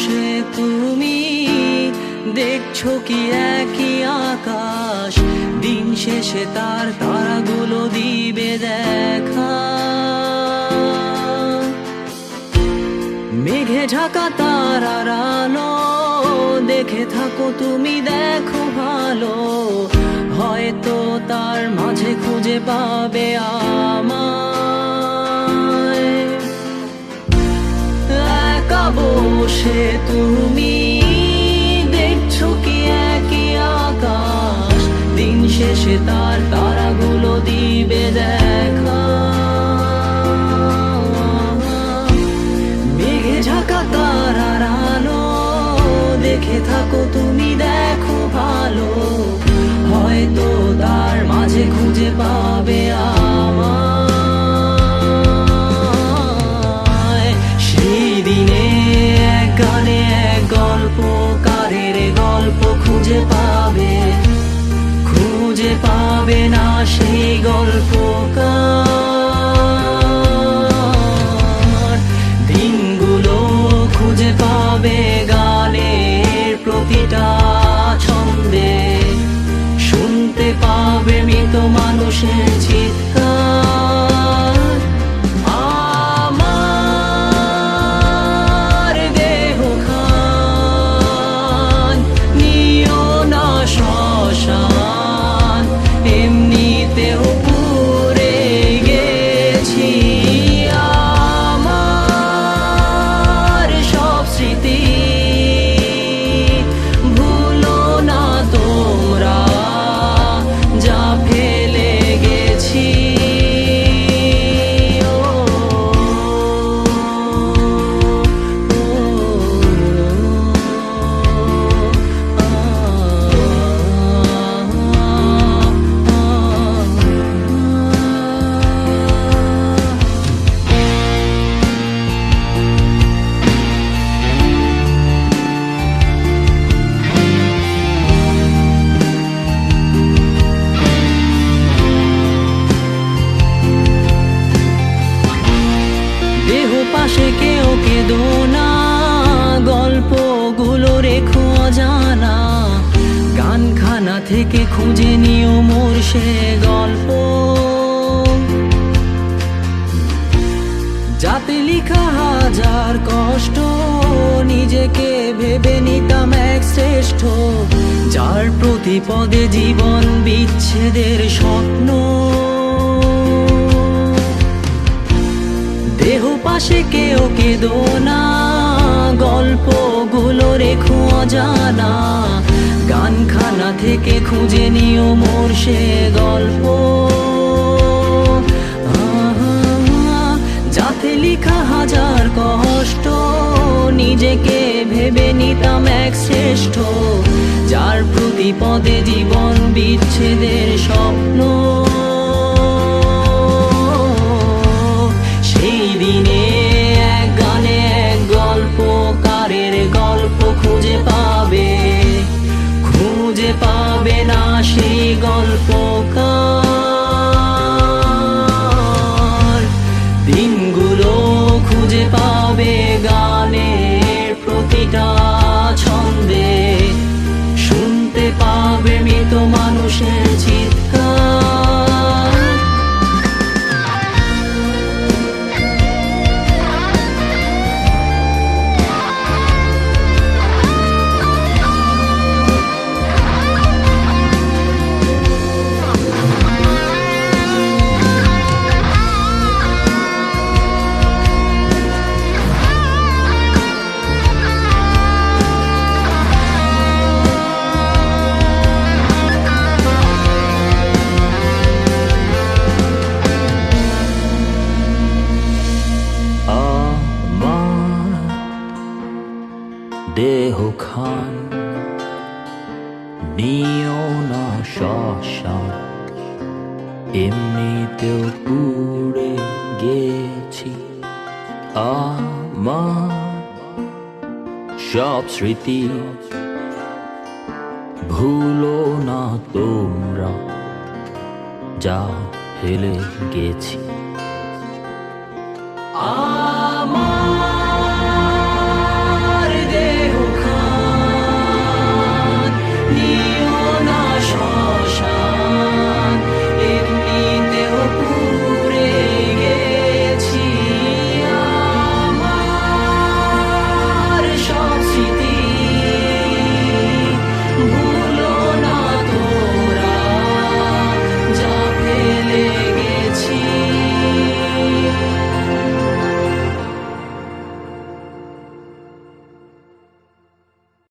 বসে তুমি দেখছো কি একই আকাশ, দিন শেষে তার তারাগুলো দিবে দেখা। মেঘে ঢাকা তারার আলো দেখে থাকো তুমি, দেখো ভালো, হয়তো তার মাঝে খুঁজে পাবে আমায়। একা বসে তুমি দেখছো কি একই আকাশ, দিন শেষে তার তারাগুলো দিবে দেখা। মেঘে ঢাকা তারার আলো দেখে থাকো তুমি, দেখো ভালো, হয়তো তার মাঝে খুঁজে পাবে আমায়। সেই দিনে এক গানে এক গল্পকারের গল্প খুঁজে পাবে, খুঁজে পাবে না সেই গল্পকার। দিনগুলো খুঁজে পাবে গানের প্রতিটা ছন্দে, শুনতে পাবে মৃত মানুষের চিৎকার। আমার দেহ খান নিও না শ্মশান, এমনিতেও পুড়ে গেছি। আমার সব স্মৃতি ভুলো না তোমরা, যা ফেলে গেছি। দেহ পাশে কেউ কেঁদো না, গল্পগুলো রেখো অজানা, গানখানা থেকে খুঁজে নিও মোর সে গল্প, যাতে লিখা হাজার কষ্ট নিজেকে ভেবে নিতাম এক শ্রেষ্ঠ, যার প্রতি পদে জীবন বিচ্ছেদের স্বপ্ন। দেহ পাশে কেউ কেঁদো না, গল্পগুলো রেখো অজানা, গানখানা থেকে খুঁজে নিও মোর সে গল্প, যাতে লিখা হাজার কষ্ট নিজেকে ভেবে নিতাম এক শ্রেষ্ঠ, যার প্রতি পদে জীবন বিচ্ছেদের স্বপ্ন। সেই দিনে এক গানে এক গল্পকারের গল্প খুঁজে পাবে, খুঁজে পাবে না সেই গল্পকার। দিনগুলো খুঁজে পাবে গানের প্রতিটা ছন্দে, শুনতে পাবে মৃত মানুষের চিৎকার। দেহ খান নিও না শ্মশান, এমনিতেও পুড়ে গেছি। আমার সব স্মৃতি ভুলো না তোমরা, যা ফেলে গেছি।